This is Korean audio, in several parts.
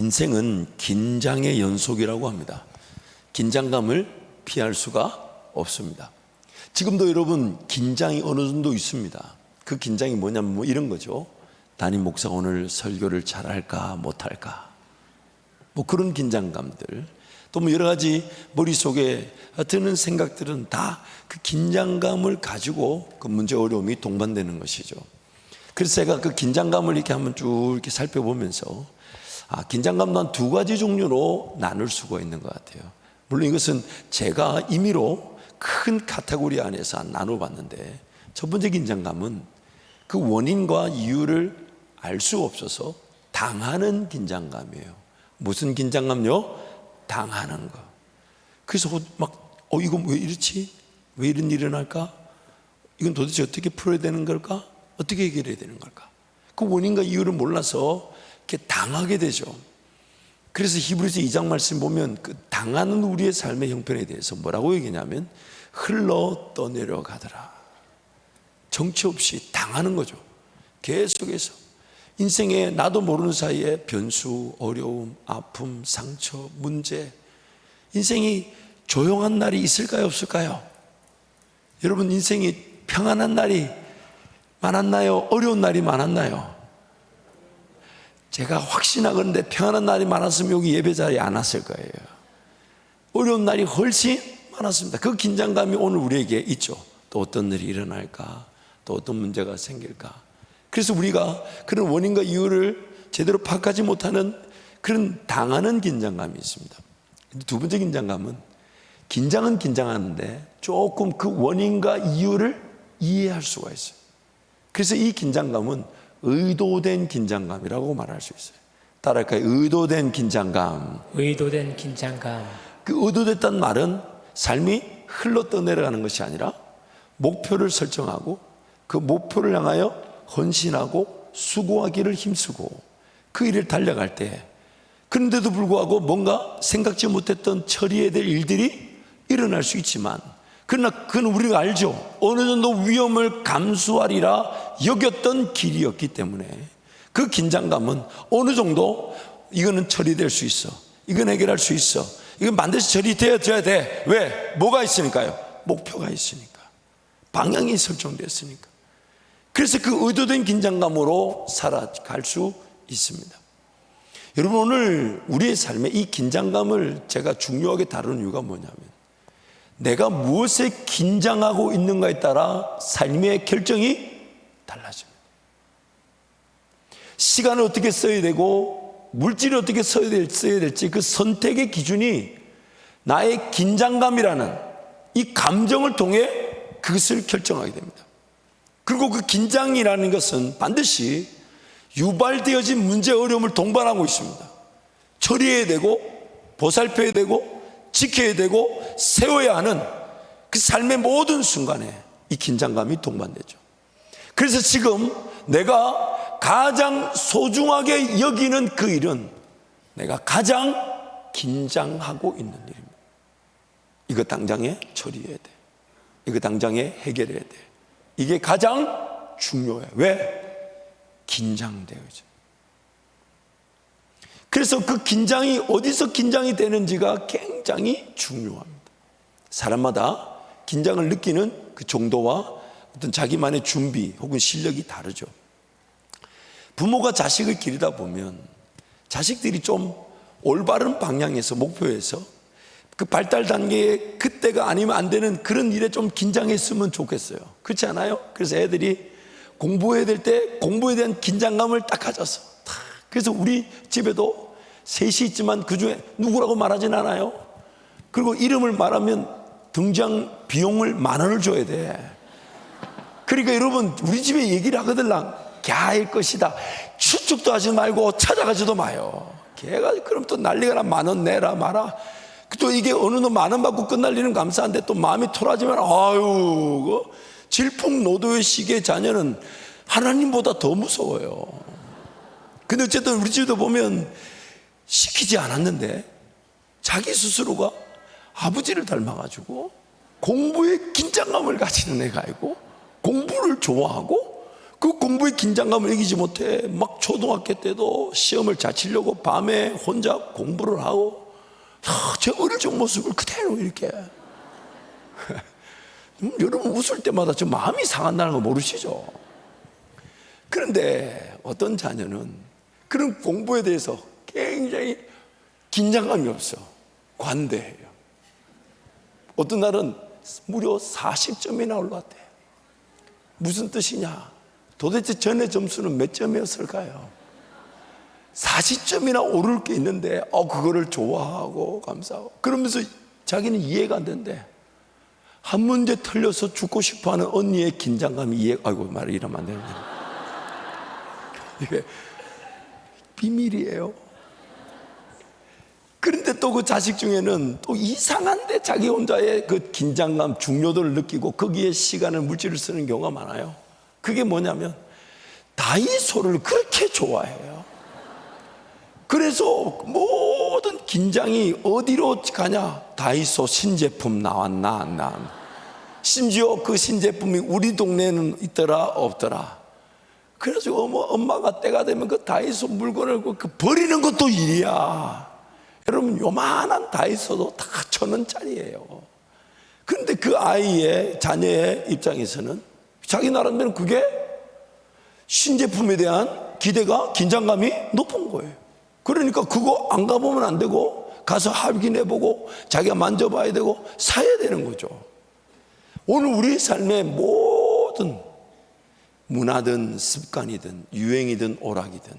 인생은 긴장의 연속이라고 합니다. 긴장감을 피할 수가 없습니다. 지금도 여러분 긴장이 어느 정도 있습니다. 그 긴장이 뭐냐면 뭐 이런 거죠. 담임 목사가 오늘 설교를 잘할까 못할까, 뭐 그런 긴장감들, 또 뭐 여러 가지 머릿속에 드는 생각들은 다 그 긴장감을 가지고 그 문제 어려움이 동반되는 것이죠. 그래서 제가 그 긴장감을 이렇게 한번 쭉 이렇게 살펴보면서 긴장감도 한 두 가지 종류로 나눌 수가 있는 것 같아요. 물론 이것은 제가 임의로 큰 카테고리 안에서 나눠봤는데, 첫 번째 긴장감은 그 원인과 이유를 알 수 없어서 당하는 긴장감이에요. 무슨 긴장감요? 당하는 거. 그래서 막 이거 왜 이렇지? 왜 이런 일이 일어날까? 이건 도대체 어떻게 풀어야 되는 걸까? 어떻게 해결해야 되는 걸까? 그 원인과 이유를 몰라서 이렇게 당하게 되죠. 그래서 히브리서 2장 말씀 보면 그 당하는 우리의 삶의 형편에 대해서 뭐라고 얘기냐면 흘러 떠내려 가더라. 정체 없이 당하는 거죠. 계속해서 인생에 나도 모르는 사이에 변수, 어려움, 아픔, 상처, 문제, 인생이 조용한 날이 있을까요, 없을까요? 여러분 인생이 평안한 날이 많았나요? 어려운 날이 많았나요? 제가 확신하건대 평안한 날이 많았으면 여기 예배 자리에 안 왔을 거예요. 어려운 날이 훨씬 많았습니다. 그 긴장감이 오늘 우리에게 있죠. 또 어떤 일이 일어날까? 또 어떤 문제가 생길까? 그래서 우리가 그런 원인과 이유를 제대로 파악하지 못하는 그런 당하는 긴장감이 있습니다. 두 번째 긴장감은 긴장은 긴장하는데 조금 그 원인과 이유를 이해할 수가 있어요. 그래서 이 긴장감은 의도된 긴장감이라고 말할 수 있어요. 따라할까요? 의도된 긴장감. 의도된 긴장감. 그 의도됐다는 말은 삶이 흘러 떠내려가는 것이 아니라 목표를 설정하고 그 목표를 향하여 헌신하고 수고하기를 힘쓰고 그 일을 달려갈 때, 그런데도 불구하고 뭔가 생각지 못했던 처리해야 될 일들이 일어날 수 있지만, 그러나 그건 우리가 알죠. 어느 정도 위험을 감수하리라 여겼던 길이었기 때문에 그 긴장감은 어느 정도 이거는 처리될 수 있어, 이건 해결할 수 있어, 이건 반드시 처리되어야 돼. 왜? 뭐가 있으니까요? 목표가 있으니까, 방향이 설정됐으니까. 그래서 그 의도된 긴장감으로 살아갈 수 있습니다. 여러분, 오늘 우리의 삶에 이 긴장감을 제가 중요하게 다루는 이유가 뭐냐면, 내가 무엇에 긴장하고 있는가에 따라 삶의 결정이 달라집니다. 시간을 어떻게 써야 되고 물질을 어떻게 써야 될지 그 선택의 기준이 나의 긴장감이라는 이 감정을 통해 그것을 결정하게 됩니다. 그리고 그 긴장이라는 것은 반드시 유발되어진 문제 어려움을 동반하고 있습니다. 처리해야 되고 보살펴야 되고 지켜야 되고 세워야 하는 그 삶의 모든 순간에 이 긴장감이 동반되죠. 그래서 지금 내가 가장 소중하게 여기는 그 일은 내가 가장 긴장하고 있는 일입니다. 이거 당장에 처리해야 돼, 이거 당장에 해결해야 돼, 이게 가장 중요해. 왜? 긴장되어져. 그래서 그 긴장이 어디서 긴장이 되는지가 굉장히 중요합니다. 사람마다 긴장을 느끼는 그 정도와 어떤 자기만의 준비 혹은 실력이 다르죠. 부모가 자식을 기르다 보면 자식들이 좀 올바른 방향에서, 목표에서 그 발달 단계에 그때가 아니면 안 되는 그런 일에 좀 긴장했으면 좋겠어요. 그렇지 않아요? 그래서 애들이 공부해야 될 때 공부에 대한 긴장감을 딱 가져서, 그래서 우리 집에도 셋이 있지만 그 중에 누구라고 말하진 않아요. 그리고 이름을 말하면 등장 비용을 10,000원을 줘야 돼. 그러니까 여러분, 우리 집에 얘기를 하거들랑 걔일 것이다, 추측도 하지 말고 찾아가지도 마요. 걔가 그럼 또 난리가 나, 10,000원 내라 마라. 또 이게 어느 놈 10,000원 받고 끝날 일은 감사한데 또 마음이 토라지면 아유, 질풍노도의 시기의 자녀는 하나님보다 더 무서워요. 근데 어쨌든 우리 집도 보면 시키지 않았는데 자기 스스로가 아버지를 닮아가지고 공부에 긴장감을 가지는 애가 있고 공부를 좋아하고 그 공부의 긴장감을 이기지 못해 막 초등학교 때도 시험을 잘 치려고 밤에 혼자 공부를 하고 제 어릴 적 모습을 그대로 이렇게 여러분 웃을 때마다 저 마음이 상한다는 거 모르시죠? 그런데 어떤 자녀는 그런 공부에 대해서 굉장히 긴장감이 없어. 관대해요. 어떤 날은 무려 40점이나 올랐대. 무슨 뜻이냐? 도대체 전에 점수는 몇 점이었을까요? 40점이나 오를 게 있는데 그거를 좋아하고 감사하고 그러면서 자기는 이해가 안 된대. 한 문제 틀려서 죽고 싶어하는 언니의 긴장감이 아이고 말을 이러면 안 되는데 이게 비밀이에요. 그런데 또 그 자식 중에는 또 이상한데 자기 혼자의 그 긴장감, 중요도를 느끼고 거기에 시간을, 물질을 쓰는 경우가 많아요. 그게 뭐냐면 다이소를 그렇게 좋아해요. 그래서 모든 긴장이 어디로 가냐? 다이소 신제품 나왔나 안 나왔나. 심지어 그 신제품이 우리 동네에는 있더라 없더라. 그래가지고 엄마가 때가 되면 그 다이소 물건을 그 버리는 것도 일이야. 여러분 요만한 다이소도 다 1,000원짜리예요. 그런데 그 아이의 자녀의 입장에서는 자기 나름대로 그게 신제품에 대한 기대가, 긴장감이 높은 거예요. 그러니까 그거 안 가보면 안 되고 가서 확인해보고 자기가 만져봐야 되고 사야 되는 거죠. 오늘 우리 삶의 모든 문화든 습관이든 유행이든 오락이든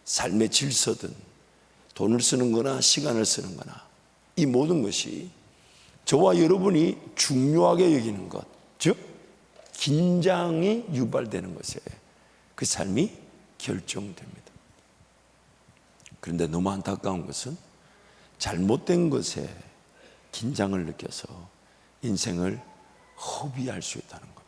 삶의 질서든 돈을 쓰는 거나 시간을 쓰는 거나 이 모든 것이 저와 여러분이 중요하게 여기는 것, 즉 긴장이 유발되는 것에 그 삶이 결정됩니다. 그런데 너무 안타까운 것은 잘못된 것에 긴장을 느껴서 인생을 허비할 수 있다는 겁니다.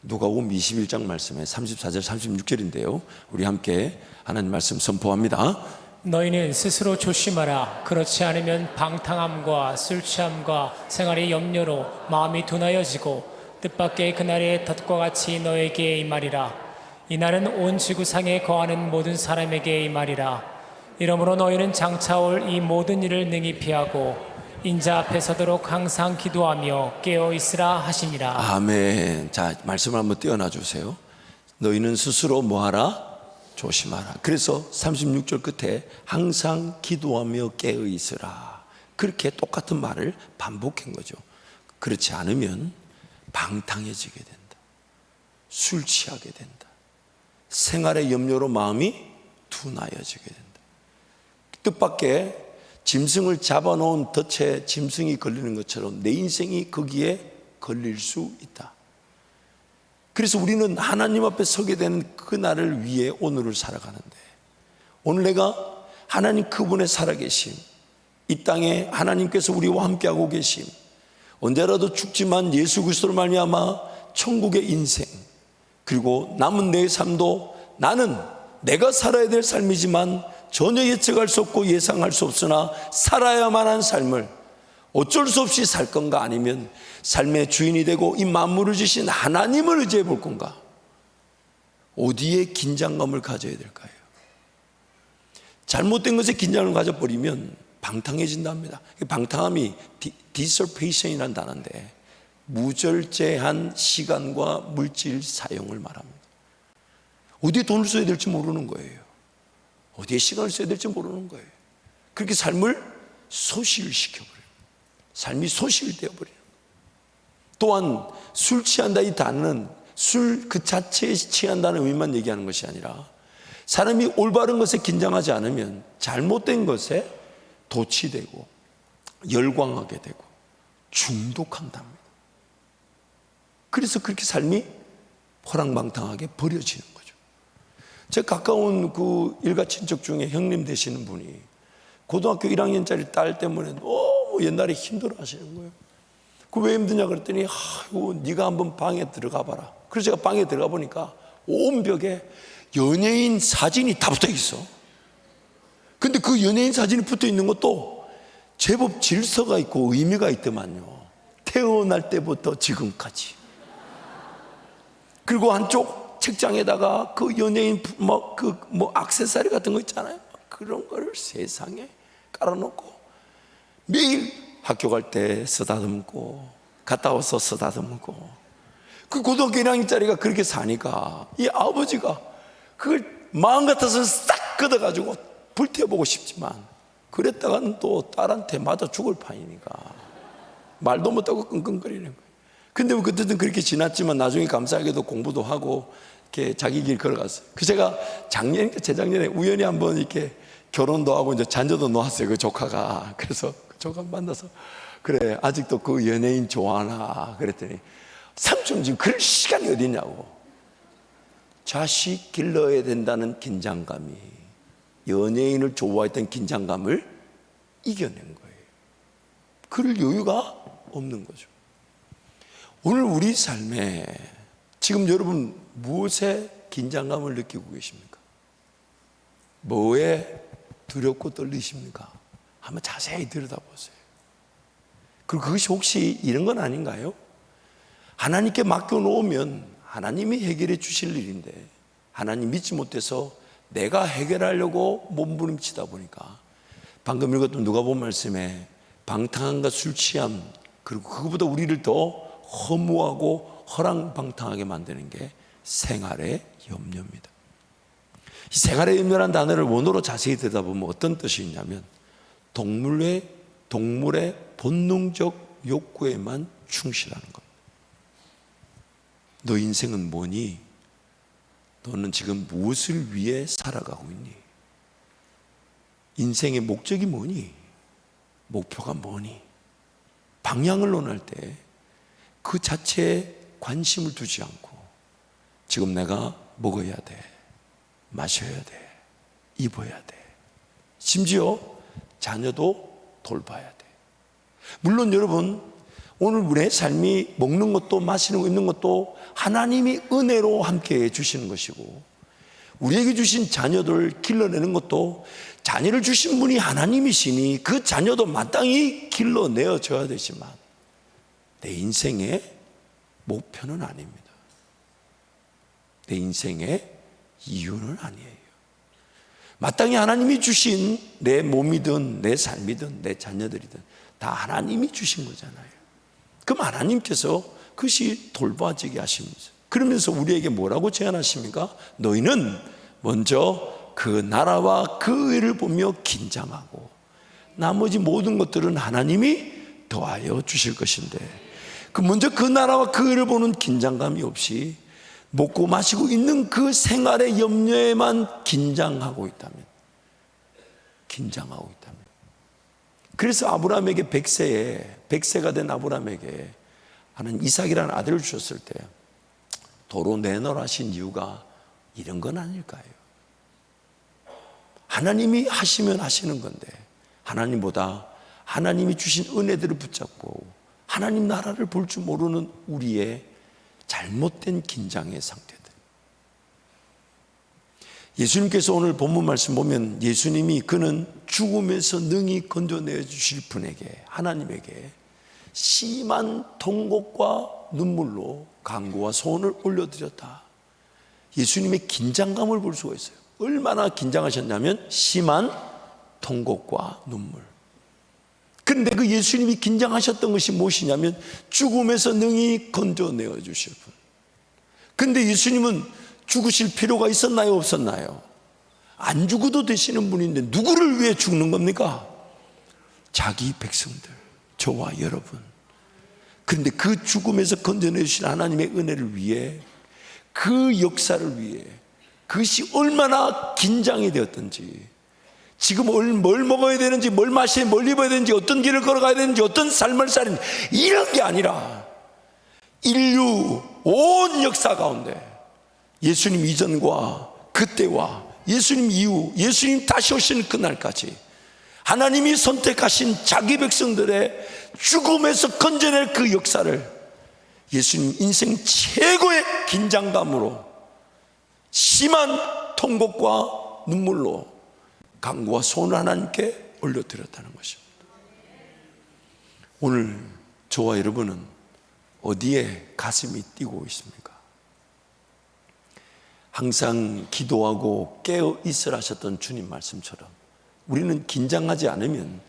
누가복음 21장 말씀에 34절 36절인데요 우리 함께 하나님 말씀 선포합니다. 너희는 스스로 조심하라. 그렇지 않으면 방탕함과 술취함과 생활의 염려로 마음이 둔하여지고 뜻밖의 그날의 덫과 같이 너에게 임하리라. 이날은 온 지구상에 거하는 모든 사람에게 임하리라. 이러므로 너희는 장차올 이 모든 일을 능히 피하고 인자 앞에 서도록 항상 기도하며 깨어 있으라 하시니라. 아멘. 자, 말씀을 한번 띄워놔 주세요. 너희는 스스로 뭐하라? 조심하라. 그래서 36절 끝에 항상 기도하며 깨어 있으라. 그렇게 똑같은 말을 반복한 거죠. 그렇지 않으면 방탕해지게 된다. 술 취하게 된다. 생활의 염려로 마음이 둔하여지게 된다. 뜻밖의 짐승을 잡아놓은 덫에 짐승이 걸리는 것처럼 내 인생이 거기에 걸릴 수 있다. 그래서 우리는 하나님 앞에 서게 되는 그날을 위해 오늘을 살아가는데 오늘 내가 하나님 그분의 살아계심, 이 땅에 하나님께서 우리와 함께하고 계심, 언제라도 죽지만 예수 그리스도로 말미암아 천국의 인생, 그리고 남은 내 삶도 나는 내가 살아야 될 삶이지만 전혀 예측할 수 없고 예상할 수 없으나 살아야만 한 삶을 어쩔 수 없이 살 건가, 아니면 삶의 주인이 되고 이 만물을 지신 하나님을 의지해 볼 건가? 어디에 긴장감을 가져야 될까요? 잘못된 것에 긴장을 가져버리면 방탕해진답니다. 방탕함이 디서페이션이라는 단어인데 무절제한 시간과 물질 사용을 말합니다. 어디에 돈을 써야 될지 모르는 거예요. 어디에 시간을 써야 될지 모르는 거예요. 그렇게 삶을 소실시켜버려요. 삶이 소실되어 버려요. 또한 술 취한다 이 단어는 술 그 자체에 취한다는 의미만 얘기하는 것이 아니라 사람이 올바른 것에 긴장하지 않으면 잘못된 것에 도취되고 열광하게 되고 중독한답니다. 그래서 그렇게 삶이 호랑방탕하게 버려지는 거죠. 제 가까운 그 일가 친척 중에 형님 되시는 분이 고등학교 1학년짜리 딸 때문에 너무 옛날에 힘들어 하시는 거예요. 그 왜 힘드냐 그랬더니 아이고 네가 한번 방에 들어가 봐라. 그래서 제가 방에 들어가 보니까 온 벽에 연예인 사진이 다 붙어 있어. 근데 그 연예인 사진이 붙어 있는 것도 제법 질서가 있고 의미가 있더만요. 태어날 때부터 지금까지. 그리고 한쪽 책장에다가 그 연예인 액세서리 같은 거 있잖아요. 그런 거를 세상에 깔아놓고 매일 학교 갈 때 쓰다듬고 갔다 와서 쓰다듬고, 그 고등학교 1학년짜리가 그렇게 사니까 이 아버지가 그걸 마음 같아서 싹 걷어가지고 불태워보고 싶지만, 그랬다가는 또 딸한테 맞아 죽을 판이니까 말도 못하고 끙끙거리는 거예요. 근데 뭐 그때는 그렇게 지났지만 나중에 감사하게도 공부도 하고 이렇게 자기 길 걸어갔어요. 그 제가 재작년에 우연히 한번 이렇게 결혼도 하고 이제 자녀도 놓았어요, 그 조카가. 그래서 그 조카 만나서 그래 아직도 그 연예인 좋아하나 그랬더니, 삼촌 지금 그럴 시간이 어디냐고. 자식 길러야 된다는 긴장감이 연예인을 좋아했던 긴장감을 이겨낸 거예요. 그럴 여유가 없는 거죠. 오늘 우리 삶에 지금 여러분 무엇에 긴장감을 느끼고 계십니까? 뭐에 두렵고 떨리십니까? 한번 자세히 들여다보세요. 그리고 그것이 혹시 이런 건 아닌가요? 하나님께 맡겨놓으면 하나님이 해결해 주실 일인데 하나님 믿지 못해서 내가 해결하려고 몸부림치다 보니까, 방금 읽었던 누가복음 말씀에 방탕함과 술 취함, 그리고 그것보다 우리를 더 허무하고 허랑방탕하게 만드는 게 생활의 염려입니다. 이 생활의 염려라는 단어를 원어로 자세히 들여다보면 어떤 뜻이 있냐면, 동물의 본능적 욕구에만 충실하는 겁니다. 너 인생은 뭐니? 너는 지금 무엇을 위해 살아가고 있니? 인생의 목적이 뭐니? 목표가 뭐니? 방향을 논할 때 그 자체에 관심을 두지 않고, 지금 내가 먹어야 돼, 마셔야 돼, 입어야 돼, 심지어 자녀도 돌봐야 돼. 물론 여러분, 오늘 우리의 삶이 먹는 것도 마시는 거 입는 것도 하나님이 은혜로 함께 해 주시는 것이고, 우리에게 주신 자녀들 길러내는 것도 자녀를 주신 분이 하나님이시니 그 자녀도 마땅히 길러내어줘야 되지만, 내 인생의 목표는 아닙니다. 내 인생의 이유는 아니에요. 마땅히 하나님이 주신 내 몸이든 내 삶이든 내 자녀들이든 다 하나님이 주신 거잖아요. 그럼 하나님께서 그것이 돌봐지게 하십니다. 그러면서 우리에게 뭐라고 제안하십니까? 너희는 먼저 그 나라와 그 의를 보며 긴장하고 나머지 모든 것들은 하나님이 더하여 주실 것인데, 먼저 그 나라와 그 의를 보는 긴장감이 없이 먹고 마시고 있는 그 생활의 염려에만 긴장하고 있다면, 그래서 아브라함에게 100세가 된 아브라함에게 하나님 이삭이라는 아들을 주셨을 때 도로 내놓으라 하신 이유가 이런 건 아닐까요? 하나님이 하시면 하시는 건데, 하나님보다 하나님이 주신 은혜들을 붙잡고 하나님 나라를 볼 줄 모르는 우리의 잘못된 긴장의 상태들. 예수님께서 오늘 본문 말씀 보면 예수님이 그는 죽음에서 능히 건져내 주실 분에게, 하나님에게 심한 통곡과 눈물로 간구와 소원을 올려드렸다. 예수님의 긴장감을 볼 수가 있어요. 얼마나 긴장하셨냐면 심한 통곡과 눈물. 그런데 그 예수님이 긴장하셨던 것이 무엇이냐면 죽음에서 능히 건져내어 주실 분. 그런데 예수님은 죽으실 필요가 있었나요, 없었나요? 안 죽어도 되시는 분인데 누구를 위해 죽는 겁니까? 자기 백성들, 저와 여러분. 그런데 그 죽음에서 건져내 주신 하나님의 은혜를 위해, 그 역사를 위해 그것이 얼마나 긴장이 되었던지, 지금 뭘 먹어야 되는지, 뭘 마셔야, 뭘 입어야 되는지, 어떤 길을 걸어가야 되는지, 어떤 삶을 살는지 이런 게 아니라 인류 온 역사 가운데 예수님 이전과 그때와 예수님 이후, 예수님 다시 오시는 그날까지 하나님이 선택하신 자기 백성들의 죽음에서 건져낼 그 역사를 예수님 인생 최고의 긴장감으로 심한 통곡과 눈물로 간구와 소원을 하나님께 올려드렸다는 것입니다. 오늘 저와 여러분은 어디에 가슴이 뛰고 있습니까? 항상 기도하고 깨어 있으라 하셨던 주님 말씀처럼 우리는 긴장하지 않으면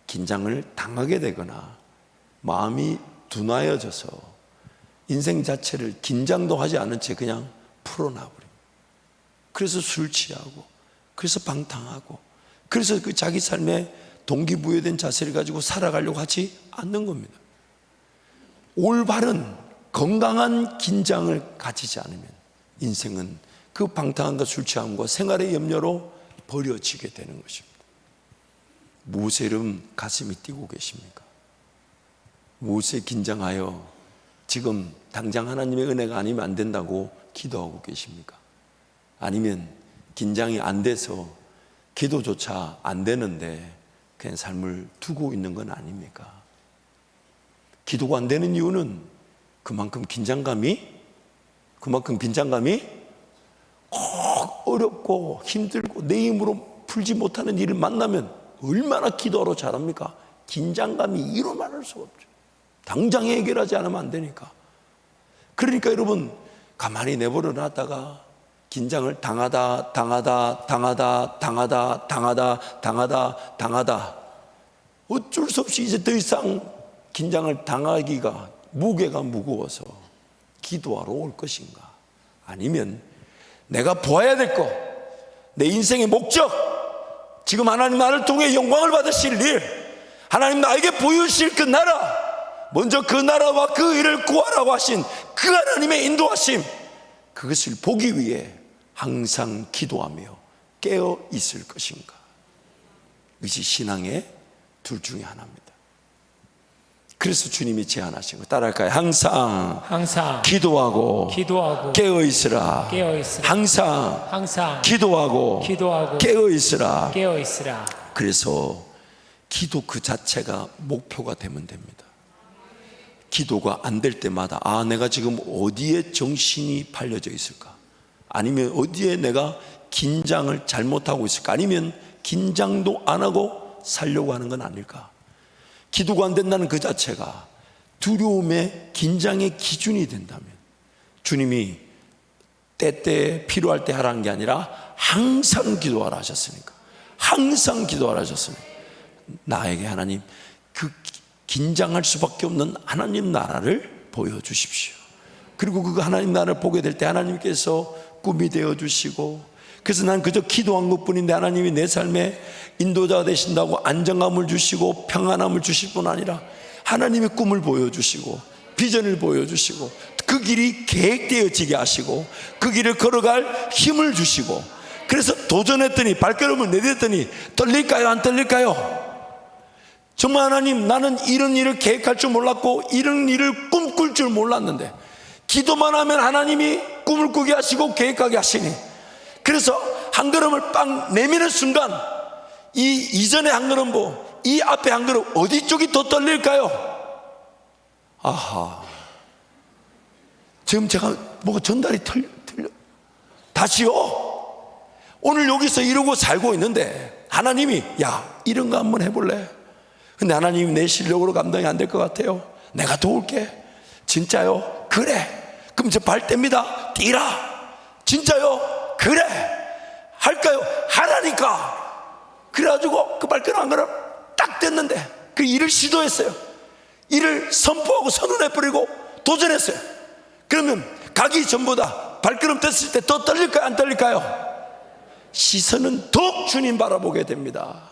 긴장을 당하게 되거나 마음이 둔하여져서 인생 자체를 긴장도 하지 않은 채 그냥 풀어놔버립니다. 그래서 술 취하고, 그래서 방탕하고, 그래서 그 자기 삶에 동기부여된 자세를 가지고 살아가려고 하지 않는 겁니다. 올바른 건강한 긴장을 가지지 않으면 인생은 그 방탕함과 술 취함과 생활의 염려로 버려지게 되는 것입니다. 무엇에 이름 가슴이 뛰고 계십니까? 무엇에 긴장하여 지금 당장 하나님의 은혜가 아니면 안 된다고 기도하고 계십니까? 아니면 긴장이 안 돼서 기도조차 안 되는데 그냥 삶을 두고 있는 건 아닙니까? 기도가 안 되는 이유는 그만큼 긴장감이 꼭 어렵고 힘들고 내 힘으로 풀지 못하는 일을 만나면 얼마나 기도하러 잘합니까? 긴장감이 이로 말할 수가 없죠. 당장 해결하지 않으면 안 되니까. 그러니까 여러분, 가만히 내버려 놨다가 긴장을 당하다 어쩔 수 없이 이제 더 이상 긴장을 당하기가 무게가 무거워서 기도하러 올 것인가? 아니면 내가 보아야 될 것, 내 인생의 목적, 지금 하나님 나를 통해 영광을 받으실 일, 하나님 나에게 보여주실 그 나라, 먼저 그 나라와 그 일을 구하라고 하신 그 하나님의 인도하심, 그것을 보기 위해 항상 기도하며 깨어 있을 것인가? 이것이 신앙의 둘 중에 하나입니다. 그래서 주님이 제안하신 거 따라할까요? 항상 기도하고 깨어 있으라. 항상 기도하고 깨어 있으라. 그래서 기도 그 자체가 목표가 되면 됩니다. 기도가 안 될 때마다 내가 지금 어디에 정신이 팔려져 있을까? 아니면 어디에 내가 긴장을 잘못하고 있을까? 아니면 긴장도 안 하고 살려고 하는 건 아닐까? 기도가 안 된다는 그 자체가 두려움의 긴장의 기준이 된다면 주님이 때때에 필요할 때 하라는 게 아니라 항상 기도하라 하셨으니까, 항상 기도하라 하셨으니까 나에게 하나님 그 긴장할 수밖에 없는 하나님 나라를 보여주십시오. 그리고 그 하나님 나라를 보게 될 때 하나님께서 꿈이 되어주시고, 그래서 난 그저 기도한 것뿐인데 하나님이 내 삶에 인도자가 되신다고 안정감을 주시고 평안함을 주실 뿐 아니라 하나님의 꿈을 보여주시고 비전을 보여주시고 그 길이 계획되어지게 하시고 그 길을 걸어갈 힘을 주시고, 그래서 도전했더니 발걸음을 내딛었더니 떨릴까요? 안 떨릴까요? 정말 하나님, 나는 이런 일을 계획할 줄 몰랐고 이런 일을 꿈꿀 줄 몰랐는데 기도만 하면 하나님이 꿈을 꾸게 하시고 계획하게 하시니, 그래서 한 걸음을 빵 내미는 순간 이 이전의 한 걸음보 이 앞에 한 걸음 어디 쪽이 더 떨릴까요? 아하, 지금 제가 뭐가 전달이 틀려. 다시요. 오늘 여기서 이러고 살고 있는데 하나님이 야 이런 거 한번 해볼래? 근데 하나님이 내 실력으로 감당이 안 될 것 같아요. 내가 도울게. 진짜요? 그래. 그럼 저 발 뗍니다. 뛰라. 진짜요? 그래. 할까요? 하라니까. 그래가지고 그 발걸음 한 걸음 딱 뗐는데 그 일을 시도했어요. 일을 선포하고 선언해버리고 도전했어요. 그러면 가기 전보다 발걸음 뗐을 때 더 떨릴까요? 안 떨릴까요? 시선은 더욱 주님 바라보게 됩니다.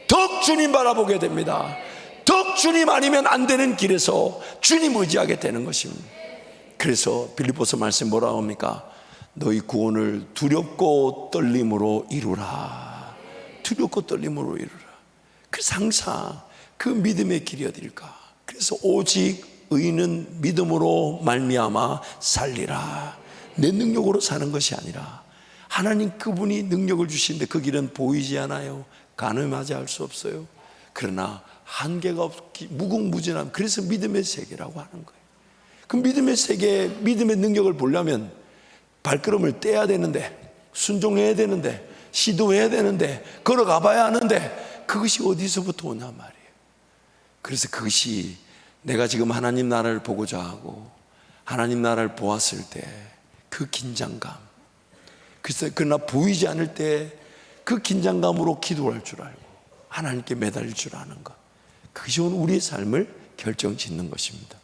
더욱 주님 바라보게 됩니다. 더욱 주님 아니면 안 되는 길에서 주님 의지하게 되는 것입니다. 그래서 빌립보서 말씀 뭐라고 합니까? 너희 구원을 두렵고 떨림으로 이루라. 두렵고 떨림으로 이루라. 그래서 항상 그 믿음의 길이 어딜까? 그래서 오직 의인은 믿음으로 말미암아 살리라. 내 능력으로 사는 것이 아니라 하나님 그분이 능력을 주시는데 그 길은 보이지 않아요. 가늠하지 할 수 없어요. 그러나 한계가 없기 무궁무진함. 그래서 믿음의 세계라고 하는 거예요. 그 믿음의 세계, 믿음의 능력을 보려면 발걸음을 떼야 되는데, 순종해야 되는데, 시도해야 되는데, 걸어가 봐야 하는데 그것이 어디서부터 오냐 말이에요. 그래서 그것이 내가 지금 하나님 나라를 보고자 하고 하나님 나라를 보았을 때 그 긴장감, 그러나 보이지 않을 때 그 긴장감으로 기도할 줄 알고 하나님께 매달릴 줄 아는 것, 그것이 오늘 우리의 삶을 결정짓는 것입니다.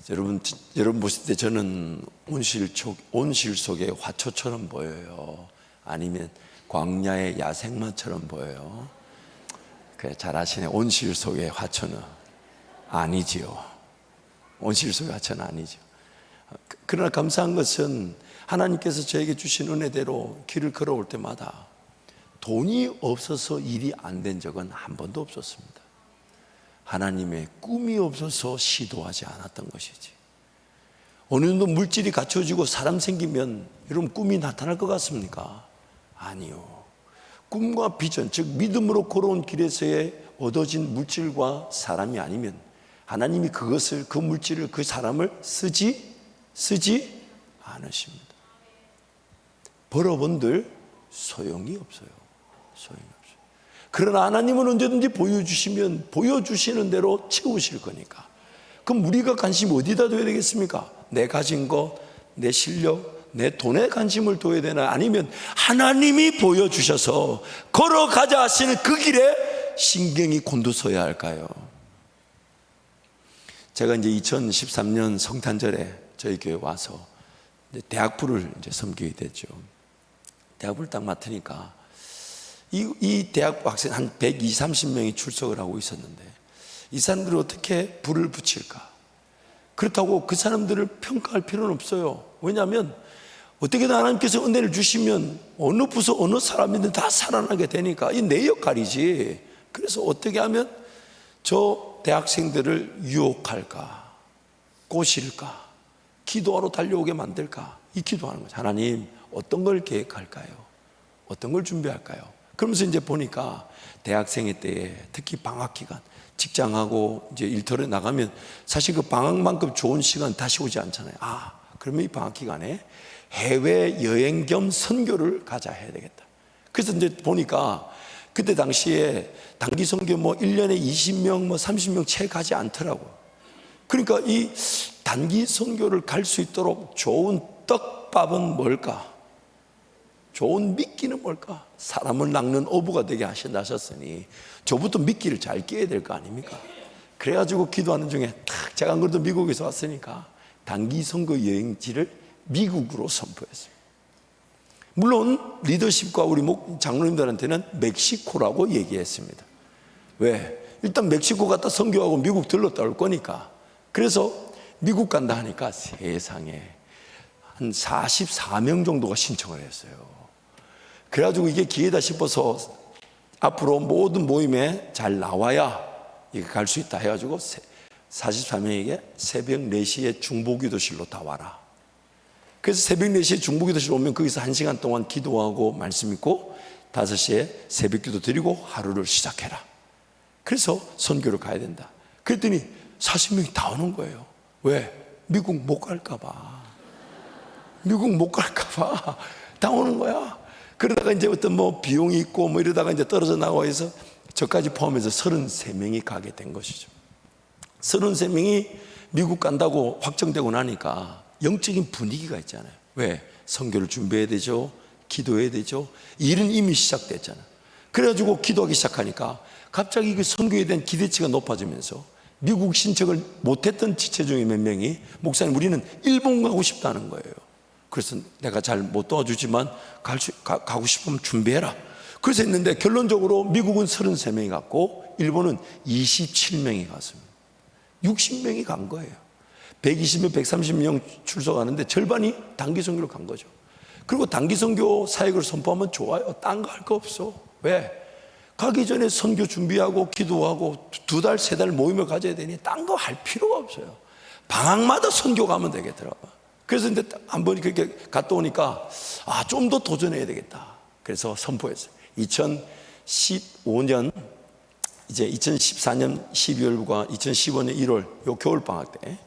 여러분 보실 때 저는 온실 속의 화초처럼 보여요? 아니면 광야의 야생마처럼 보여요? 그래, 잘 아시네. 온실 속의 화초는 아니지요. 온실 속의 화초는 아니죠. 그러나 감사한 것은 하나님께서 저에게 주신 은혜대로 길을 걸어올 때마다 돈이 없어서 일이 안 된 적은 한 번도 없었습니다. 하나님의 꿈이 없어서 시도하지 않았던 것이지. 어느 정도 물질이 갖춰지고 사람 생기면 여러분 꿈이 나타날 것 같습니까? 아니요. 꿈과 비전, 즉 믿음으로 걸어온 길에서의 얻어진 물질과 사람이 아니면 하나님이 그것을, 그 물질을, 그 사람을 쓰지 않으십니다. 벌어본들 소용이 없어요. 소용이 없어요. 그러나 하나님은 언제든지 보여주시면 보여주시는 대로 채우실 거니까. 그럼 우리가 관심 어디다 둬야 되겠습니까? 내 가진 것, 내 실력, 내 돈에 관심을 둬야 되나? 아니면 하나님이 보여주셔서 걸어가자 하시는 그 길에 신경이 곤두서야 할까요? 제가 이제 2013년 성탄절에 저희 교회 와서 대학부를 이제 섬기게 됐죠. 대학부를 딱 맡으니까 이 대학부 학생 한 120, 30명이 출석을 하고 있었는데 이 사람들이 어떻게 불을 붙일까? 그렇다고 그 사람들을 평가할 필요는 없어요. 왜냐하면 어떻게든 하나님께서 은혜를 주시면 어느 부서 어느 사람이든 다 살아나게 되니까 이 내 역할이지. 그래서 어떻게 하면 저 대학생들을 유혹할까, 꼬실까, 기도하러 달려오게 만들까, 이 기도하는 거죠. 하나님 어떤 걸 계획할까요? 어떤 걸 준비할까요? 그러면서 이제 보니까 대학생의 때에 특히 방학 기간, 직장하고 이제 일터로 나가면 사실 그 방학만큼 좋은 시간 다시 오지 않잖아요. 그러면 이 방학 기간에 해외 여행 겸 선교를 가자 해야 되겠다. 그래서 이제 보니까 그때 당시에 단기 선교 1년에 20명, 30명 채 가지 않더라고요. 그러니까 이 단기 선교를 갈 수 있도록 좋은 떡밥은 뭘까? 좋은 미끼는 뭘까? 사람을 낚는 어부가 되게 하신다 하셨으니 저부터 미끼를 잘 끼워야 될 거 아닙니까? 그래가지고 기도하는 중에 제가 안 그래도 미국에서 왔으니까 단기 선교 여행지를 미국으로 선포했어요. 물론 리더십과 우리 장로님들한테는 멕시코라고 얘기했습니다. 왜? 일단 멕시코 갔다 선교하고 미국 들렀다 올 거니까. 그래서 미국 간다 하니까 세상에 한 44명 정도가 신청을 했어요. 그래가지고 이게 기회다 싶어서 앞으로 모든 모임에 잘 나와야 이게 갈 수 있다 해가지고 44명에게 새벽 4시에 중보기도실로 다 와라. 그래서 새벽 4시에 중보기도실 오면 거기서 1시간 동안 기도하고 말씀 읽고 5시에 새벽기도 드리고 하루를 시작해라. 그래서 선교를 가야 된다. 그랬더니 40명이 다 오는 거예요. 왜? 미국 못 갈까 봐. 미국 못 갈까 봐 다 오는 거야. 그러다가 이제 어떤 비용이 있고 이러다가 이제 떨어져 나가고 해서 저까지 포함해서 33명이 가게 된 것이죠. 33명이 미국 간다고 확정되고 나니까 영적인 분위기가 있잖아요. 왜? 선교를 준비해야 되죠. 기도해야 되죠. 일은 이미 시작됐잖아요. 그래가지고 기도하기 시작하니까 갑자기 그 선교에 대한 기대치가 높아지면서 미국 신청을 못했던 지체 중에 몇 명이 목사님 우리는 일본 가고 싶다는 거예요. 그래서 내가 잘 못 도와주지만 가고 싶으면 준비해라. 그래서 했는데 결론적으로 미국은 33명이 갔고 일본은 27명이 갔습니다. 60명이 간 거예요. 120명, 130명 출석하는데 절반이 단기 선교로 간 거죠. 그리고 단기 선교 사역을 선포하면 좋아요. 딴 거 할 거 없어. 왜? 가기 전에 선교 준비하고 기도하고 2달, 3달 모임을 가져야 되니 딴 거 할 필요가 없어요. 방학마다 선교 가면 되겠더라고요. 그래서 이제 한번 그렇게 갔다 오니까 좀 더 도전해야 되겠다. 그래서 선포했어요. 2015년 이제 2014년 12월과 2015년 1월 요 겨울방학 때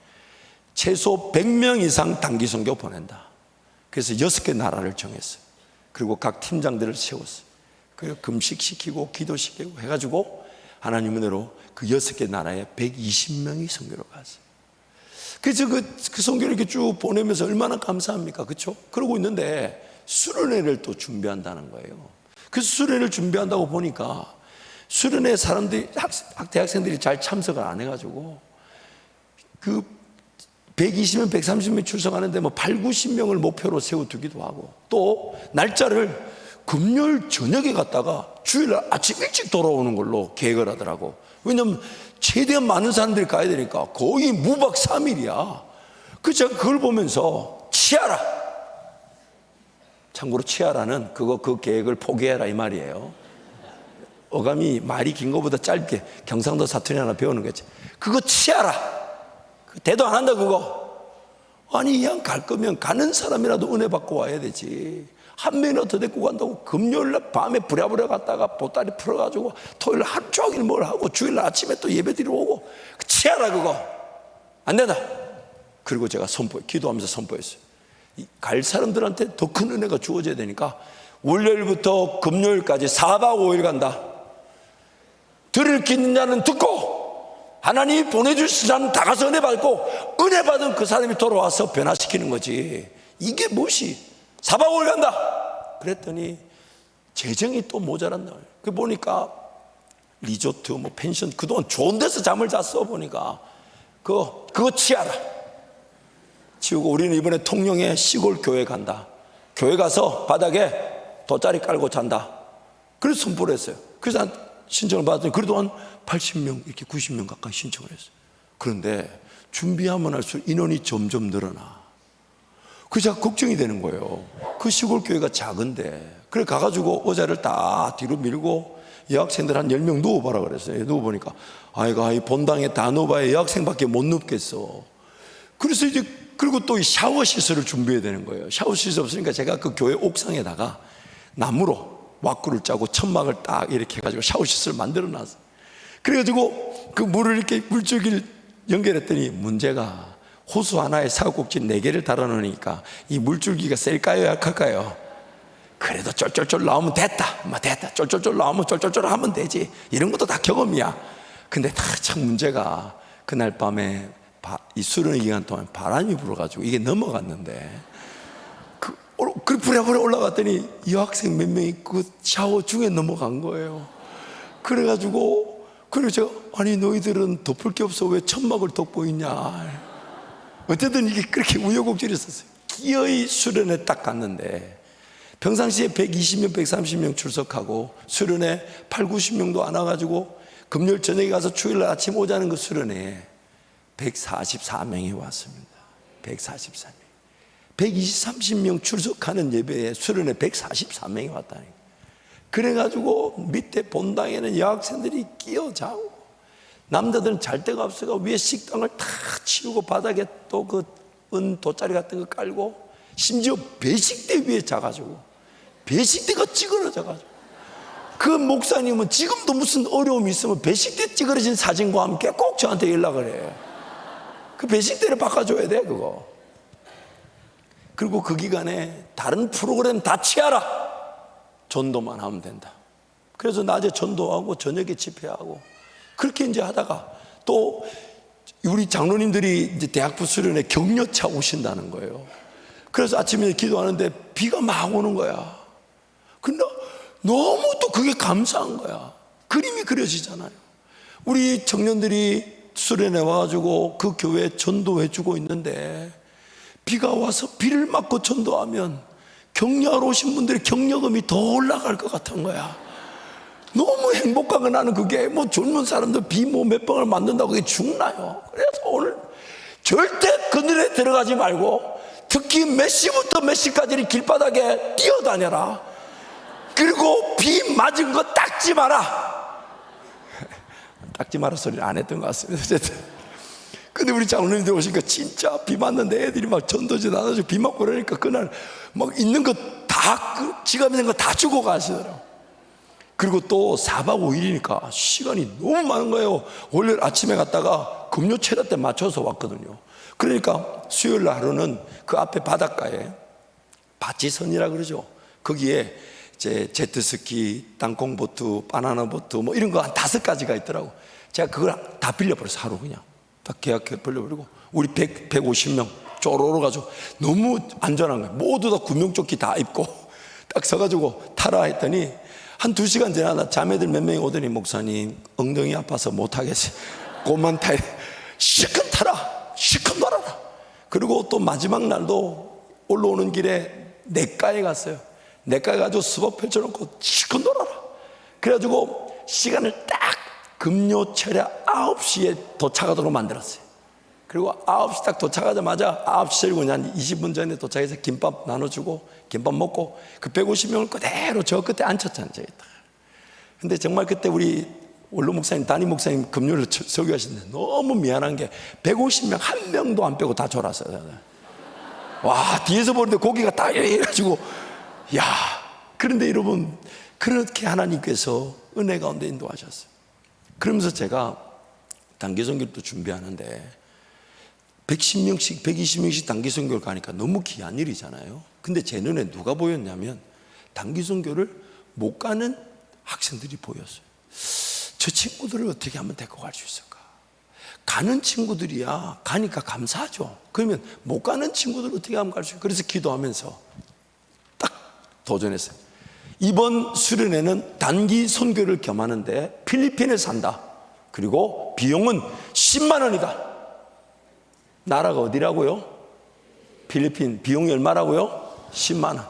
최소 100명 이상 단기 선교 보낸다. 그래서 6개 나라를 정했어요. 그리고 각 팀장들을 세웠어요. 그리고 금식시키고 기도시키고 해가지고 하나님 은혜로 그 6개 나라에 120명이 선교로 갔어요. 그래서 그 선교를 이렇게 쭉 보내면서 얼마나 감사합니까? 그렇죠? 그러고 있는데 수련회를 또 준비한다는 거예요. 그래서 수련회를 준비한다고 보니까 수련회 사람들이 대학생들이 잘 참석을 안 해가지고 그 120명, 130명 출석하는데 뭐 8, 90명을 목표로 세워두기도 하고, 또 날짜를 금요일 저녁에 갔다가 주일날 아침 일찍 돌아오는 걸로 계획을 하더라고. 왜냐면 최대한 많은 사람들이 가야 되니까 거의 무박 3일이야. 그래서 제가 그걸 보면서 치아라, 참고로 치아라는 그 계획을 포기해라 이 말이에요. 어감이 말이 긴 것보다 짧게 경상도 사투리 하나 배우는 거지. 그거 치아라, 대도 안 한다 그거. 아니 그냥 갈 거면 가는 사람이라도 은혜 받고 와야 되지. 한 명이나 더 데리고 간다고 금요일날 밤에 부랴부랴 갔다가 보따리 풀어가지고 토요일 하루 종일 뭘 하고 주일날 아침에 또 예배 드리러 오고, 치아라 그거 안 된다. 그리고 제가 기도하면서 선포했어요. 갈 사람들한테 더 큰 은혜가 주어져야 되니까 월요일부터 금요일까지 4박 5일 간다. 들을 끼는 자는 듣고 하나님이 보내주신 자는 다 가서 은혜 받고, 은혜 받은 그 사람이 돌아와서 변화시키는 거지. 이게 무엇이 4박 5일 간다 그랬더니 재정이 또 모자란다. 그 보니까 리조트 뭐 펜션 그동안 좋은 데서 잠을 잤어. 보니까 그거 치아라 치우고, 우리는 이번에 통영에 시골 교회 간다. 교회 가서 바닥에 돗자리 깔고 잔다. 그래서 선포를 했어요. 그래서 신청을 받았더니 그래도 한 80명 이렇게 90명 가까이 신청을 했어요. 그런데 준비하면 할수록 인원이 점점 늘어나. 그래서 제가 걱정이 되는 거예요. 그 시골 교회가 작은데. 그래 가가지고 의자를 다 뒤로 밀고 여학생들 한 10명 누워봐라 그랬어요. 누워보니까 아이가 이 본당에 다 누워봐야 여학생밖에 못 눕겠어. 그래서 이제 그리고 또 이 샤워 시설을 준비해야 되는 거예요. 샤워 시설 없으니까 제가 그 교회 옥상에다가 나무로 왁구를 짜고 천막을 딱 이렇게 해가지고 샤워 시설을 만들어 놨어. 그래가지고 그 물을 이렇게 물줄기를 연결했더니 문제가 호수 하나에 사각꼭지 4개를 달아놓으니까 이 물줄기가 셀까요 약할까요? 그래도 쫄쫄쫄 나오면 됐다. 됐다. 쫄쫄쫄 나오면 쫄쫄쫄 하면 되지. 이런 것도 다 경험이야. 근데 다 참 문제가 그날 밤에 이 수련회 기간 동안 바람이 불어가지고 이게 넘어갔는데 그 부랴부랴 올라갔더니 여학생 몇 명이 그 샤워 중에 넘어간 거예요. 그래가지고 제가 아니 너희들은 덮을 게 없어 왜 천막을 덮고 있냐. 어쨌든 이게 그렇게 우여곡절이 있었어요. 기어이 수련회 딱 갔는데 평상시에 120명 130명 출석하고 수련회 8, 90명도 안 와가지고 금요일 저녁에 가서 주일날 아침 오자는 그 수련회에 144명이 왔습니다. 144명 120, 30명 출석하는 예배에 수련회 144명이 왔다니까. 그래가지고 밑에 본당에는 여학생들이 끼어자고, 남자들은 잘 데가 없어서 위에 식당을 다 치우고 바닥에 또 그 은 돗자리 같은 거 깔고, 심지어 배식대 위에 자가지고 배식대가 찌그러져가지고, 그 목사님은 지금도 무슨 어려움이 있으면 배식대 찌그러진 사진과 함께 꼭 저한테 연락을 해요. 그 배식대를 바꿔줘야 돼 그거. 그리고 그 기간에 다른 프로그램 다 치아라, 전도만 하면 된다. 그래서 낮에 전도하고 저녁에 집회하고 그렇게 이제 하다가 또 우리 장로님들이 이제 대학부 수련회 격려차 오신다는 거예요. 그래서 아침에 기도하는데 비가 막 오는 거야. 근데 너무 또 그게 감사한 거야. 그림이 그려지잖아요. 우리 청년들이 수련회 와가지고 그 교회에 전도해주고 있는데 비가 와서 비를 맞고 전도하면 격려하러 오신 분들의 격려금이 더 올라갈 것 같은 거야. 너무 행복하고, 나는 그게 뭐 젊은 사람들 비 뭐 몇 방울 맞는다고 그게 죽나요? 그래서 오늘 절대 그늘에 들어가지 말고 특히 몇 시부터 몇 시까지는 길바닥에 뛰어다녀라. 그리고 비 맞은 거 닦지 마라. 닦지 마라 소리를 안 했던 것 같습니다. 어쨌든 근데 우리 장로님들 오시니까 진짜 비 맞는데 애들이 막 전도지 나눠주고 비 맞고 그러니까 그날 막 있는 거 다, 지갑 있는 거 다 주고 가시더라고. 그리고 또 4박 5일이니까 시간이 너무 많은 거예요. 월요일 아침에 갔다가 금요 최다 때 맞춰서 왔거든요. 그러니까 수요일 날 하루는 그 앞에 바닷가에 바치선이라 그러죠. 거기에 이제 제트스키, 땅콩보트, 바나나보트 뭐 이런 거 한 5가지가 있더라고. 제가 그걸 다 빌려버렸어. 하루 그냥 다 계약해 빌려버리고 우리 150명 쪼로로 가지고 너무 안전한 거예요. 모두 다 구명조끼 다 입고 딱 서가지고 타라 했더니 한 2시간 지나다 자매들 몇 명이 오더니 목사님 엉덩이 아파서 못하겠어요. 그만 타야 실컷 타라, 실컷 놀아라. 그리고 또 마지막 날도 올라오는 길에 내과에 갔어요. 내과에 가지고 수박 펼쳐놓고 실컷 놀아라. 그래가지고 시간을 딱 금요 철야 9시에 도착하도록 만들었어요. 그리고 9시 딱 도착하자마자 9시 절고 한 20분 전에 도착해서 김밥 나눠주고 김밥 먹고 그 150명을 그대로 저 끝에 앉혔잖아요. 근데 정말 그때 우리 원로 목사님, 담임 목사님 금요일 설교하시는데 너무 미안한 게 150명 한 명도 안 빼고 다 졸았어요. 와, 뒤에서 보는데 고기가 다 이래가지고 야. 그런데 여러분, 그렇게 하나님께서 은혜 가운데 인도하셨어요. 그러면서 제가 단기 선교도 준비하는데 110명씩 120명씩 단기 선교를 가니까 너무 귀한 일이잖아요. 근데 제 눈에 누가 보였냐면 단기 선교를 못 가는 학생들이 보였어요. 저 친구들을 어떻게 하면 데리고 갈 수 있을까? 가는 친구들이야 가니까 감사하죠. 그러면 못 가는 친구들 어떻게 하면 갈 수 있을까? 그래서 기도하면서 딱 도전했어요. 이번 수련회는 단기 선교를 겸하는데 필리핀에 산다. 그리고 비용은 10만 원이다. 나라가 어디라고요? 필리핀. 비용이 얼마라고요? 10만 원.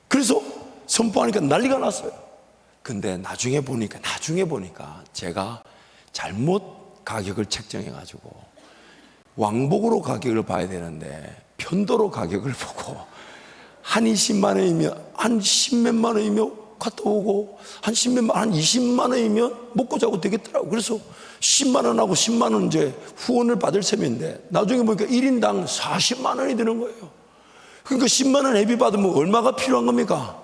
그래서 선포하니까 난리가 났어요. 근데 나중에 보니까 제가 잘못 가격을 책정해 가지고 왕복으로 가격을 봐야 되는데 편도로 가격을 보고 한 20만 원이면 한 10몇만 원이면 갔다 오고 한 10몇만 한 20만 원이면 먹고 자고 되겠더라고. 그래서 10만 원하고 10만 원 이제 후원을 받을 셈인데 나중에 보니까 1인당 40만 원이 드는 거예요. 그러니까 10만 원 예비 받으면 얼마가 필요한 겁니까?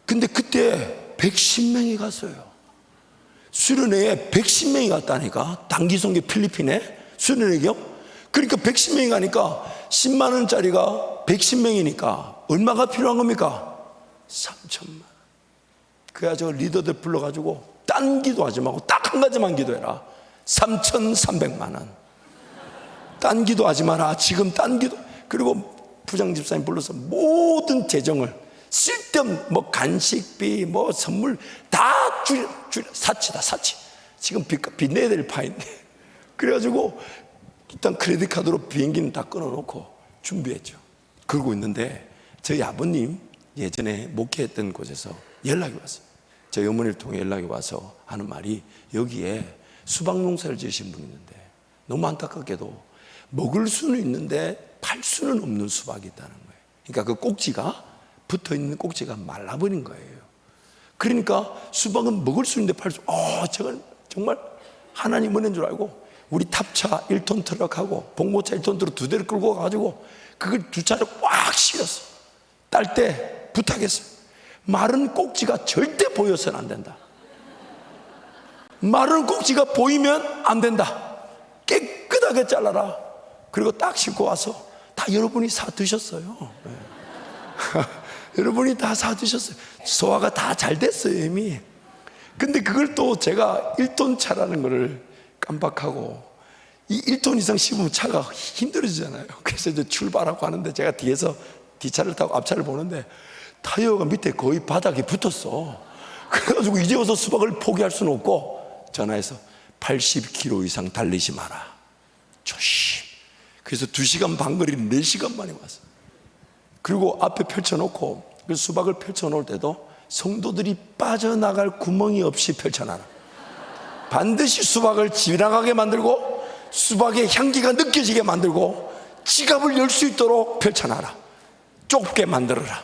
근데 그때 110명이 갔어요. 수련회에 110명이 갔다니까. 단기 선교 필리핀에 수련회 겸. 그러니까 110명이 가니까 10만 원짜리가 110명이니까 얼마가 필요한 겁니까? 3천만 원. 그래가지고 리더들 불러가지고 딴 기도하지 말고 딱 한 가지만 기도해라. 3,300만 원. 딴 기도하지 마라. 지금 딴 기도. 그리고 부장 집사님 불러서 모든 재정을 쓸데없는 뭐 간식비 뭐 선물 다 줄여. 사치다 사치. 지금 빚 내야 될 파인데. 그래가지고 일단 크레딧 카드로 비행기는 다 끊어놓고 준비했죠. 그러고 있는데 저희 아버님 예전에 목회했던 곳에서 연락이 왔어요. 저희 어머니를 통해 연락이 와서 하는 말이 여기에 수박 농사를 지으신 분이 있는데 너무 안타깝게도 먹을 수는 있는데 팔 수는 없는 수박이 있다는 거예요. 그러니까 그 꼭지가 붙어있는 꼭지가 말라버린 거예요. 그러니까 수박은 먹을 수 있는데 팔 수, 제가 정말 하나님 은혜인 줄 알고 우리 탑차 1톤 트럭하고 봉고차 1톤 트럭 2대를 끌고 가가지고 그걸 2차를 꽉 실었어. 딸 때 부탁했어요. 마른 꼭지가 절대 보여서는 안 된다. 마른 꼭지가 보이면 안 된다. 깨끗하게 잘라라. 그리고 딱 싣고 와서 다 여러분이 사 드셨어요. 네. 여러분이 다 사 드셨어요. 소화가 다 잘 됐어요 이미. 근데 그걸 또 제가 1톤 차라는 거를 깜빡하고 이 1톤 이상 씹으면 차가 힘들어지잖아요. 그래서 이제 출발하고 하는데 제가 뒤에서 뒷차를 타고 앞차를 보는데 타이어가 밑에 거의 바닥에 붙었어. 그래가지고 이제 와서 수박을 포기할 수는 없고 전화해서 80km 이상 달리지 마라. 조심. 그래서 2시간 반 거리를 4시간 만에 왔어. 그리고 앞에 펼쳐놓고 그 수박을 펼쳐놓을 때도 성도들이 빠져나갈 구멍이 없이 펼쳐놔라. 반드시 수박을 지나가게 만들고 수박의 향기가 느껴지게 만들고 지갑을 열 수 있도록 펼쳐놔라. 좁게 만들어라.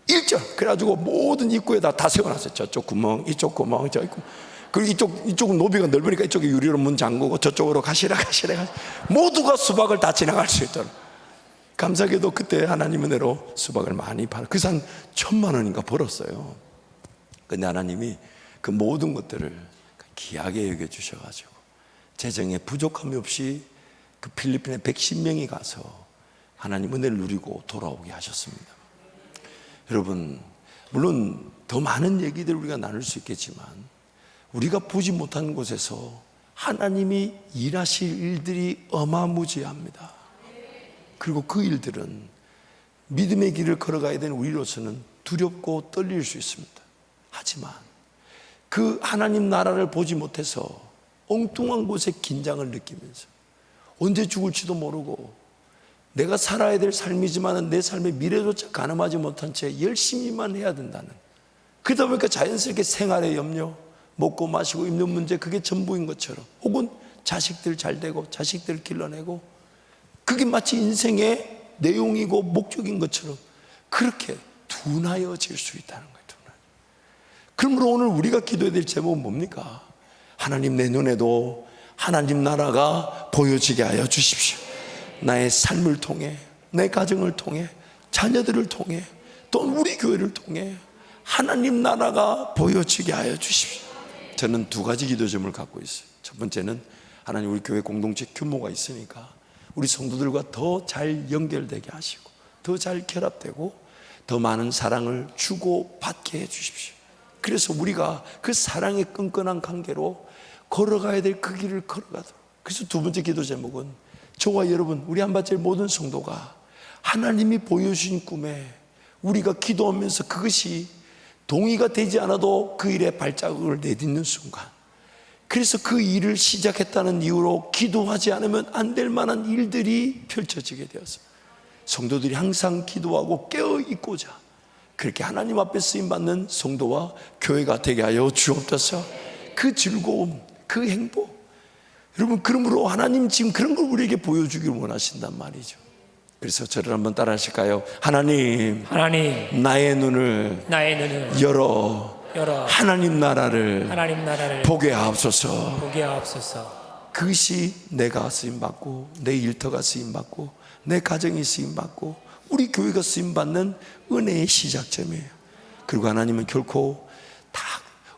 1절. 그래가지고 모든 입구에다 다 세워놨어요. 저쪽 구멍, 이쪽 구멍, 저 구멍. 그리고 이쪽은 노비가 넓으니까 이쪽에 유리로 문 잠그고 저쪽으로 가시라. 모두가 수박을 다 지나갈 수 있도록. 감사하게도 그때 하나님 은혜로 수박을 많이 팔아. 그래서 한 1,000만 원인가 벌었어요. 근데 하나님이 그 모든 것들을 귀하게 여겨주셔가지고 재정에 부족함이 없이 그 필리핀에 110명이 가서 하나님 은혜를 누리고 돌아오게 하셨습니다. 여러분, 물론 더 많은 얘기들 우리가 나눌 수 있겠지만 우리가 보지 못한 곳에서 하나님이 일하실 일들이 어마무지합니다. 그리고 그 일들은 믿음의 길을 걸어가야 되는 우리로서는 두렵고 떨릴 수 있습니다. 하지만 그 하나님 나라를 보지 못해서 엉뚱한 곳에 긴장을 느끼면서 언제 죽을지도 모르고 내가 살아야 될 삶이지만 내 삶의 미래조차 가늠하지 못한 채 열심히만 해야 된다는, 그러다 보니까 자연스럽게 생활의 염려, 먹고 마시고 입는 문제, 그게 전부인 것처럼, 혹은 자식들 잘 되고 자식들 길러내고, 그게 마치 인생의 내용이고 목적인 것처럼 그렇게 둔하여질 수 있다는 거예요. 그러므로 오늘 우리가 기도해야 될 제목은 뭡니까? 하나님, 내 눈에도 하나님 나라가 보여지게 하여 주십시오. 나의 삶을 통해, 내 가정을 통해, 자녀들을 통해, 또 우리 교회를 통해 하나님 나라가 보여지게 하여 주십시오. 저는 두 가지 기도 제목을 갖고 있어요. 첫 번째는 하나님, 우리 교회 공동체 규모가 있으니까 우리 성도들과 더 잘 연결되게 하시고 더 잘 결합되고 더 많은 사랑을 주고 받게 해 주십시오. 그래서 우리가 그 사랑의 끈끈한 관계로 걸어가야 될 그 길을 걸어가도록. 그래서 두 번째 기도 제목은 저와 여러분, 우리 한밭제일 모든 성도가 하나님이 보여주신 꿈에 우리가 기도하면서 그것이 동의가 되지 않아도 그 일에 발자국을 내딛는 순간, 그래서 그 일을 시작했다는 이유로 기도하지 않으면 안 될 만한 일들이 펼쳐지게 되어서 성도들이 항상 기도하고 깨어있고자 그렇게 하나님 앞에 쓰임받는 성도와 교회가 되게 하여 주옵소서. 그 즐거움, 그 행복, 여러분, 그러므로 하나님 지금 그런 걸 우리에게 보여주기를 원하신단 말이죠. 그래서 저를 한번 따라 하실까요? 하나님, 나의 눈을 열어 하나님 나라를 보게 하옵소서. 그것이 내가 쓰임받고 내 일터가 쓰임받고 내 가정이 쓰임받고 우리 교회가 쓰임받는 은혜의 시작점이에요. 그리고 하나님은 결코 다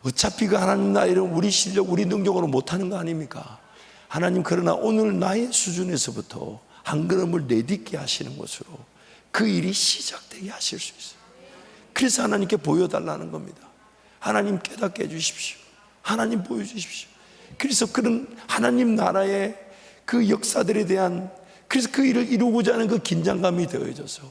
어차피 그 하나님 나라를 우리 실력, 우리 능력으로 못하는 거 아닙니까? 하나님, 그러나 오늘 나의 수준에서부터 한 걸음을 내딛게 하시는 것으로 그 일이 시작되게 하실 수 있어요. 그래서 하나님께 보여달라는 겁니다. 하나님 깨닫게 해주십시오. 하나님 보여주십시오. 그래서 그런 하나님 나라의 그 역사들에 대한, 그래서 그 일을 이루고자 하는 그 긴장감이 더해져서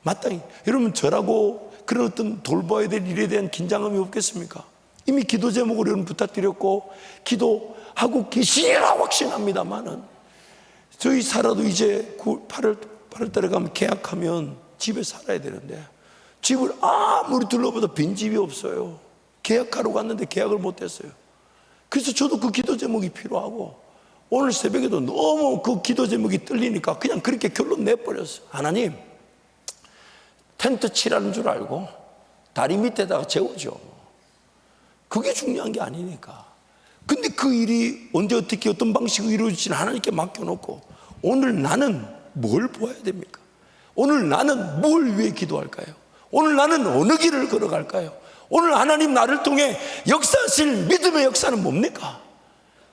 마땅히, 여러분, 저라고 그런 어떤 돌봐야 될 일에 대한 긴장감이 없겠습니까? 이미 기도 제목으로 여러분 부탁드렸고 기도하고 계시리라 확신합니다만은, 저희 살아도 이제 8월달에 가면 계약하면 집에 살아야 되는데 집을 아무리 둘러봐도 빈집이 없어요. 계약하러 갔는데 계약을 못했어요. 그래서 저도 그 기도 제목이 필요하고, 오늘 새벽에도 너무 그 기도 제목이 떨리니까 그냥 그렇게 결론 내버렸어요. 하나님, 텐트 칠하는 줄 알고 다리 밑에다가 재우죠. 그게 중요한 게 아니니까. 근데 그 일이 언제 어떻게 어떤 방식으로 이루어질지는 하나님께 맡겨놓고, 오늘 나는 뭘 보아야 됩니까? 오늘 나는 뭘 위해 기도할까요? 오늘 나는 어느 길을 걸어갈까요? 오늘 하나님 나를 통해 역사하실 믿음의 역사는 뭡니까?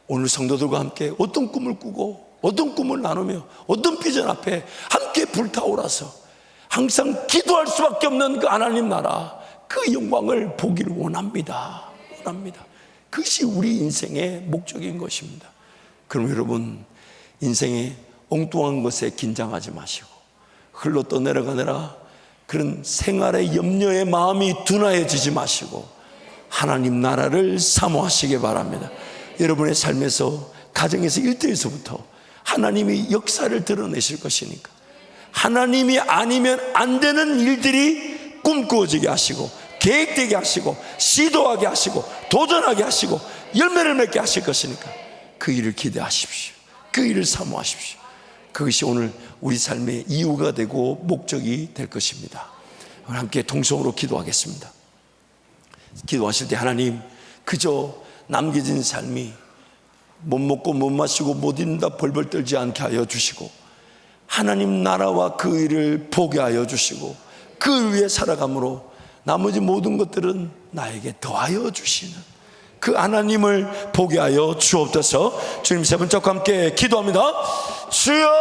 오늘 성도들과 함께 어떤 꿈을 꾸고 어떤 꿈을 나누며 어떤 비전 앞에 함께 불타오라서 항상 기도할 수밖에 없는 그 하나님 나라, 그 영광을 보기를 원합니다. 그것이 우리 인생의 목적인 것입니다. 그럼 여러분, 인생의 엉뚱한 것에 긴장하지 마시고 흘러 떠내려가느라 그런 생활의 염려의 마음이 둔하여지지 마시고 하나님 나라를 사모하시기 바랍니다. 여러분의 삶에서, 가정에서, 일터에서부터 하나님이 역사를 드러내실 것이니까, 하나님이 아니면 안 되는 일들이 꿈꾸어지게 하시고 계획되게 하시고 시도하게 하시고 도전하게 하시고 열매를 맺게 하실 것이니까 그 일을 기대하십시오. 그 일을 사모하십시오. 그것이 오늘 우리 삶의 이유가 되고 목적이 될 것입니다. 오늘 함께 동성으로 기도하겠습니다. 기도하실 때, 하나님, 그저 남겨진 삶이 못 먹고 못 마시고 못 입는다 벌벌 떨지 않게 하여 주시고, 하나님 나라와 그 일을 보게 하여 주시고 그 위에 살아감으로 나머지 모든 것들은 나에게 더하여 주시는 그 하나님을 보게 하여 주옵소서. 주님, 세 번 짝 함께 기도합니다. 주여!